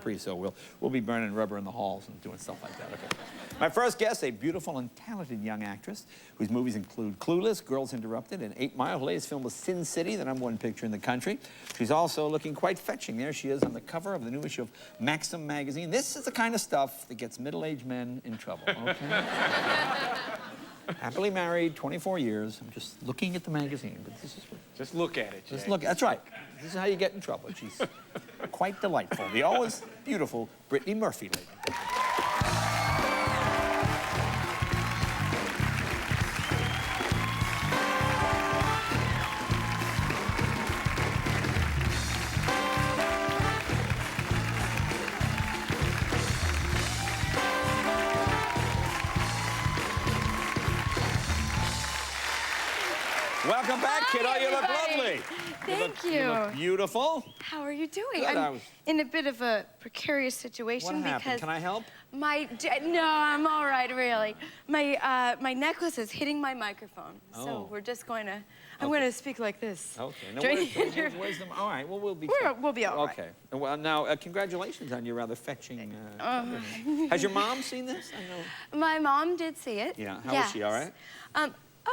Capri, so we'll be burning rubber in the halls and doing stuff like that. Okay. My first guest, a beautiful and talented young actress whose movies include Clueless, Girls Interrupted, and 8 Mile. Her latest film was Sin City, the #1 picture in the country. She's also looking quite fetching. There she is on the cover of the new issue of Maxim magazine. This is the kind of stuff that gets middle-aged men in trouble, okay? Happily married, 24 years. I'm just looking at the magazine, but this is what... Just look at it, Jay. Just look, that's right. This is how you get in trouble. She's quite delightful. The always beautiful Brittany Murphy, lady. Welcome back, kiddo. You look lovely. Thank you. You look beautiful. How are you doing? Good, I'm in a bit of a precarious situation What happened? because Can I help? No, I'm all right, really. My necklace is hitting my microphone, so we're just going to. I'm going to speak like this. Okay. Now, where's the? All right. Well, we'll be all right. Okay. Well, now, congratulations on your rather fetching. Has your mom seen this? I know. My mom did see it. Yeah. How is she? All right?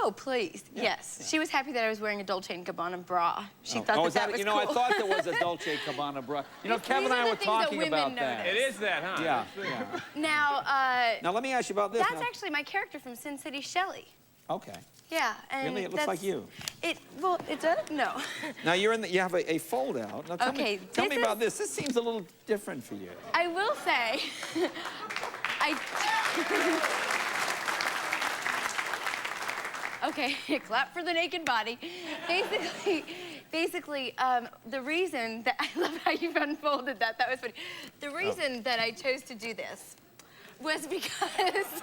Oh, please. Yeah. Yes. Yeah. She was happy that I was wearing a Dolce & Gabbana bra. She thought that was you cool. know, I thought there was a Dolce & Gabbana bra. You know, Kevin and I were talking about that. It is that, huh? Yeah. Yeah. Now, let me ask you about this. That's actually my character from Sin City, Shelley. Okay. Yeah, and really, it looks like you. Well, it does. No. Now you have a fold out. Now tell me about this. This seems a little different for you. I will say, Okay, clap for the naked body. Basically, the reason that I love how you've unfolded that. That was funny. The reason that I chose to do this was because.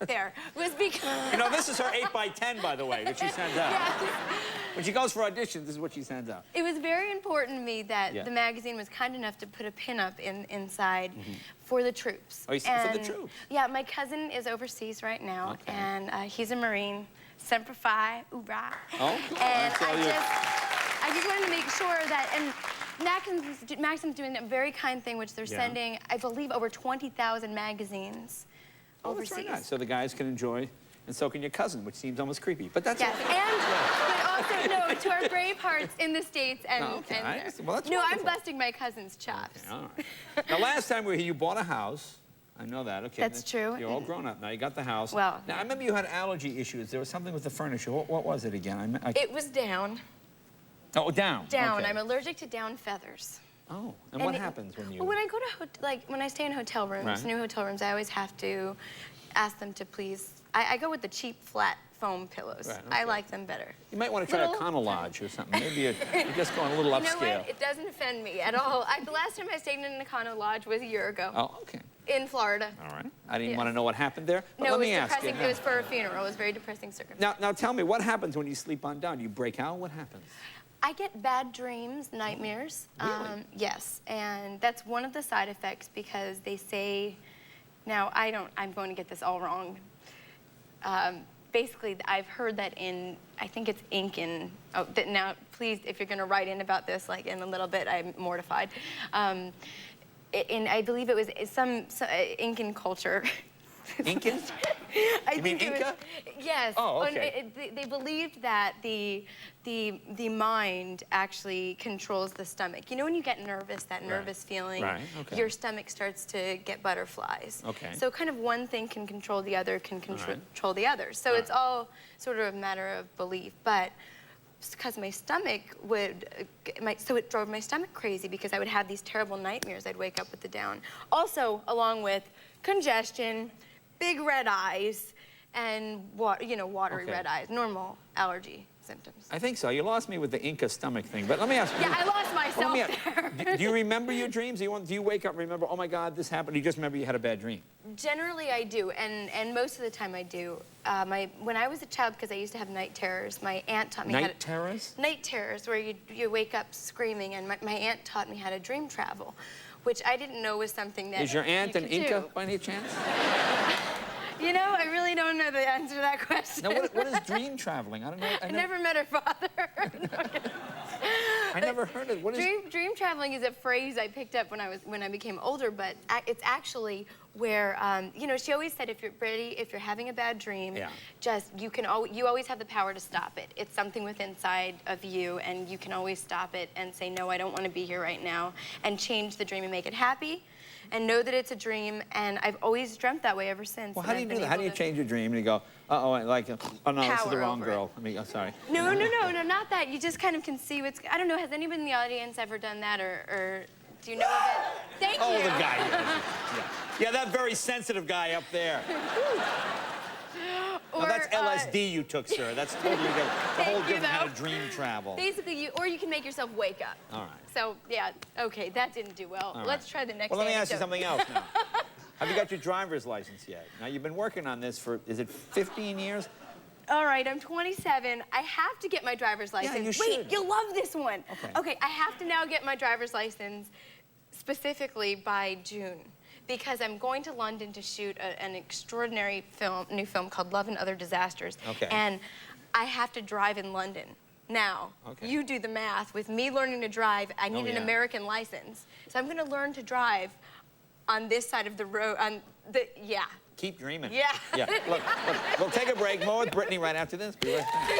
You know, this is her 8x10, by the way, that she sends out. Yes. When she goes for auditions, this is what she sends out. It was very important to me that the magazine was kind enough to put a pin-up inside for the troops. Oh, for the troops? Yeah, my cousin is overseas right now, and he's a Marine. Semper Fi, hoorah. Oh, and I just wanted to make sure that, and Maxim's doing a very kind thing, which they're sending, I believe, over 20,000 magazines. Overseas. That's very nice. So the guys can enjoy, and so can your cousin, which seems almost creepy. But that's but also to our brave hearts in the States and. Well, that's no, wonderful. I'm busting my cousin's chops. Okay, all right. Now, last time we were here, you bought a house. I know that. Okay. That's true. You're all grown up now. You got the house. Well. Now I remember you had allergy issues. There was something with the furniture. What was it again? It was down. Oh, down. Down. Okay. I'm allergic to down feathers. Oh, and what happens when you? Well, when I go to when I stay in hotel rooms, new hotel rooms, I always have to ask them to please. I go with the cheap, flat foam pillows. Right, okay. I like them better. You might want to try a Econo Lodge or something. Maybe you're just going a little upscale. You know what? It doesn't offend me at all. The last time I stayed in an Econo Lodge was a year ago. Oh, okay. In Florida. All right. I didn't want to know what happened there. But no, let me ask you. It was for a funeral. It was very depressing circumstance. Now tell me, what happens when you sleep on down? Do you break out? What happens? I get bad dreams, nightmares. Really? Yes, and that's one of the side effects because they say, now I'm going to get this all wrong. Basically, I've heard that I think it's ink now please, if you're gonna write in about this, like in a little bit, I'm mortified. I believe it was some Incan culture. Incan? You mean Inca? Yes. Oh, okay. They believed that the mind actually controls the stomach. You know when you get nervous, that nervous feeling, your stomach starts to get butterflies. Okay. So kind of one thing can control the other, can control the other. So it's all sort of a matter of belief. But because my stomach so it drove my stomach crazy because I would have these terrible nightmares. I'd wake up with the down. Also, along with congestion, big red eyes, and watery red eyes, normal allergy symptoms. I think so. You lost me with the Inca stomach thing, but let me ask you. Yeah, I lost myself there. Do you remember your dreams? Do you wake up and remember, oh my God, this happened? Or you just remember you had a bad dream? Generally, I do, and most of the time I do. When I was a child, because I used to have night terrors, my aunt taught me Night terrors? Night terrors, where you wake up screaming, and my aunt taught me how to dream travel, which I didn't know was something that Is your aunt an Inca by any chance? You know, I really don't know the answer to that question. Now, what is dream traveling? I don't know. I never met her father. I never heard it. What is Dream traveling is a phrase I picked up when I became older, but it's actually where you know, she always said if you're having a bad dream, you always have the power to stop it. It's something within inside of you, and you can always stop it and say, no, I don't want to be here right now, and change the dream and make it happy. And know that it's a dream, and I've always dreamt that way ever since. Well, how do you do that? How do you change your dream and you go, uh-oh, oh no, this is the wrong girl. I mean, I'm sorry. No, not that. You just kind of can see what's, I don't know, has anybody in the audience ever done that, or do you know of it? Thank you. Oh, the guy. Yeah, that very sensitive guy up there. Or, no, that's LSD you took, sir. That's totally different. The whole different kind of dream travel. Basically, or you can make yourself wake up. All right. So, yeah, okay, that didn't do well. All Let's try the next Well, let me ask you anecdote. something else now. Have you got your driver's license yet? Now, you've been working on this for, is it 15 years? All right, I'm 27. I have to get my driver's license. Yeah, you Wait, should. you'll love this one. Okay. Okay, I have to now get my driver's license specifically by June, because I'm going to London to shoot an extraordinary new film called Love and Other Disasters. Okay. And I have to drive in London. Now, you do the math. With me learning to drive, I need an American license. So I'm going to learn to drive on this side of the road, Keep dreaming. Yeah. Yeah. Look, we'll take a break. More with Brittany right after this. Be right back.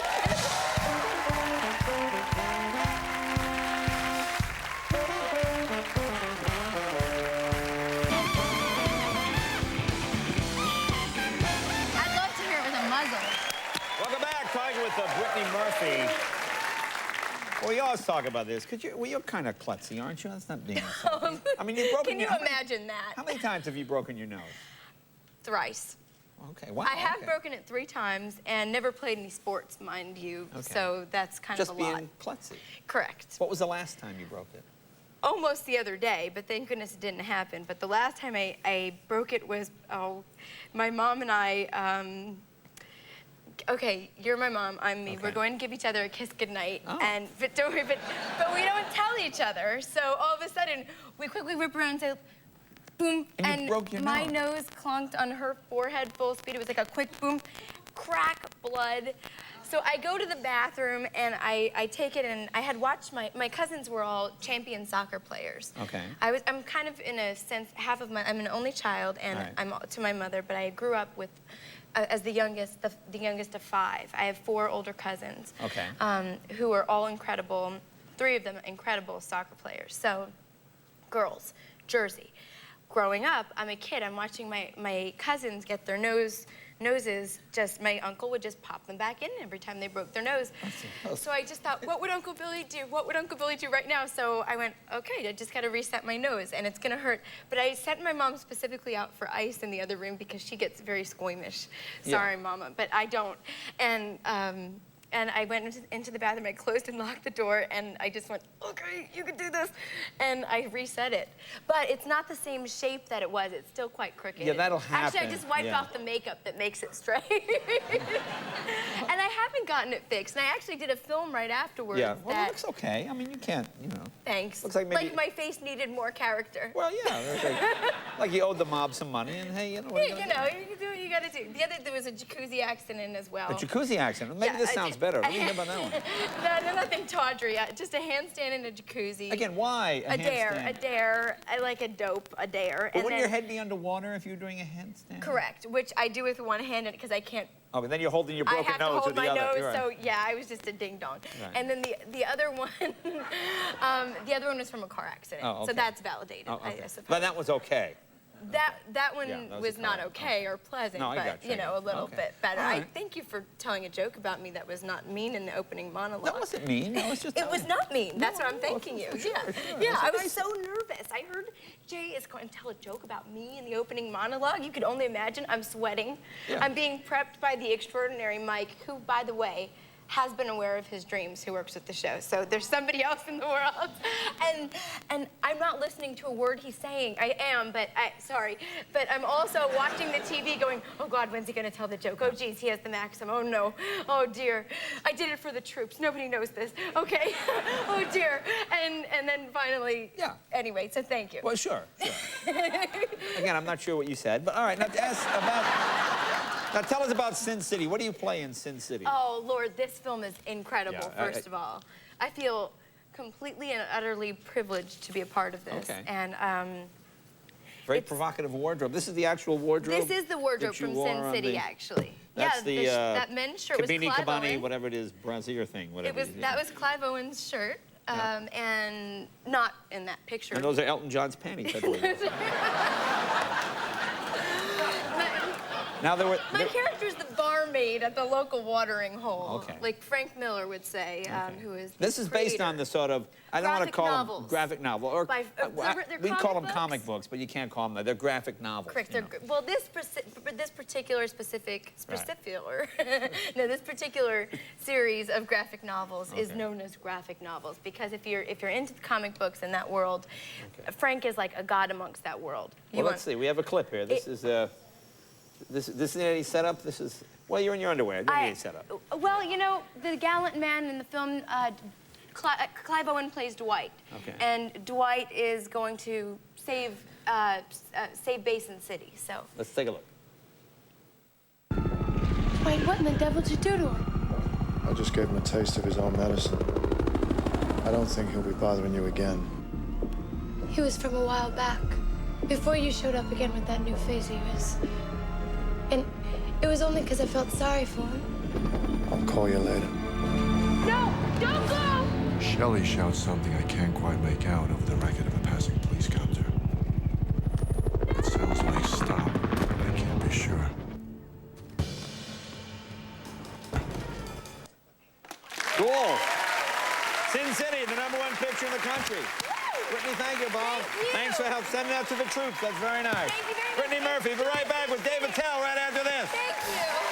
I'd love to hear it with a muzzle. Welcome back, talking with Brittany Murphy. Well, we always talk about this. Well, you're kind of klutzy, aren't you? That's not being insulting. I mean, you've broken Can you imagine that? How many times have you broken your nose? Thrice. Okay, wow. I have broken it 3 times and never played any sports, mind you. Okay. So that's kind Just of a lot. being klutzy. Correct. What was the last time you broke it? Almost the other day, but thank goodness it didn't happen. But the last time I broke it was, my mom and I, okay, you're my mom, I'm me. Okay. We're going to give each other a kiss goodnight. Oh. But don't worry, but we don't tell each other. So all of a sudden, we quickly whip around and say, boom, and you broke your my nose. nose clunked on her forehead full speed. It was like a quick boom, crack, blood. So I go to the bathroom and I take it, and I had watched my cousins were all champion soccer players. Okay. I'm kind of, in a sense, I'm an only child, and Right. I'm to my mother, but I grew up with as the youngest of 5. I have 4 older cousins. Okay. Who are all incredible. 3 of them incredible soccer players. So, girls, Jersey. Growing up, I'm a kid. I'm watching my cousins get their noses, my uncle would just pop them back in every time they broke their nose. So I just thought, what would Uncle Billy do? What would Uncle Billy do right now? So I went, okay, I just got to reset my nose, and it's going to hurt. But I sent my mom specifically out for ice in the other room because she gets very squeamish. Sorry, Mama, but I don't. And I went into the bathroom, I closed and locked the door, and I just went, okay, you can do this. And I reset it. But it's not the same shape that it was. It's still quite crooked. Yeah, that'll happen. Actually, I just wiped off the makeup that makes it straight. And I haven't gotten it fixed. And I actually did a film right afterwards. Yeah, well, that looks okay. I mean, you can't, you know. Thanks. Looks like maybe... Like my face needed more character. Well, yeah. Like you owed the mob some money, and hey, you know what You know, you do what you gotta do. There was a jacuzzi accident as well. A jacuzzi accident? Maybe this sounds better. What do you think about that one? No, nothing tawdry. Just a handstand in a jacuzzi. Again, why a handstand? A dare. I like a dope, a dare. But wouldn't your head be underwater if you were doing a handstand? Correct, which I do with one hand because I can't. Oh, but then you're holding your broken nose with the other. I have to hold my nose, Right. so yeah, I was just a ding dong. Right. And then the other one, the other one was from a car accident. Oh, okay. So that's validated, Oh, okay. I suppose. But that was okay. That one Yeah, that was a not car. okay or pleasant, No, I but got you. you know, a little bit better. All I right. thank you for telling a joke about me that was not mean in the opening monologue. That wasn't mean. That was just. It was not mean. That's what I'm No, thanking you. sure, Yeah, sure. yeah. That's I was nice. so nervous. I heard Jay is going to tell a joke about me in the opening monologue. You could only imagine. I'm sweating. Yeah. I'm being prepped by the extraordinary Mike, who, by the way, has been aware of his dreams, who works with the show. So there's somebody else in the world. And I'm not listening to a word he's saying. I am, but sorry. But I'm also watching the TV going, oh God, when's he gonna tell the joke? Oh geez, he has the Maxim. Oh no, oh dear. I did it for the troops. Nobody knows this. Okay, oh dear. And then finally, Yeah. Anyway, so thank you. Well, sure. Again, I'm not sure what you said, but all right. Now, tell us about Sin City. What do you play in Sin City? Oh, Lord, this film is incredible, Yeah, first of all. I feel completely and utterly privileged to be a part of this. Okay. And Very provocative wardrobe. This is the actual wardrobe? this is the wardrobe from Sin City, actually. That's yeah, that men's shirt was Kabini Clive Kabani, Owen. whatever it is, brassiere thing, whatever it is. That was Clive Owen's shirt, and not in that picture. And those are Elton John's panties, I believe. Now My character's the barmaid at the local watering hole, Okay. like Frank Miller would say, who is This is based on the sort of, I don't want to call them graphic novel, or we call them comic books, but you can't call them that. They're graphic novels. Correct. You know. Well, this particular no, this particular series of graphic novels is known as graphic novels because if you're into comic books in that world, Frank is like a god amongst that world. Well, let's see. We have a clip here. This is any setup. This is you're in your underwear. Don't need any setup. Well, you know, the gallant man in the film, Clive Owen plays Dwight, and Dwight is going to save Basin City. So let's take a look. Wait, what in the devil did you do to him? I just gave him a taste of his own medicine. I don't think he'll be bothering you again. He was from a while back, before you showed up again with that new face of yours. And it was only because I felt sorry for him. I'll call you later. No, don't go! Shelley shouts something I can't quite make out over the racket of a passing police copter. It sounds like stop, but I can't be sure. Cool. Sin City, the #1 picture in the country. Brittany, thank you, Bob. Thank you. Thanks for help sending that to the troops. That's very nice. Thank you very much. Brittany Murphy, be right back with David Tell right after this. Thank you.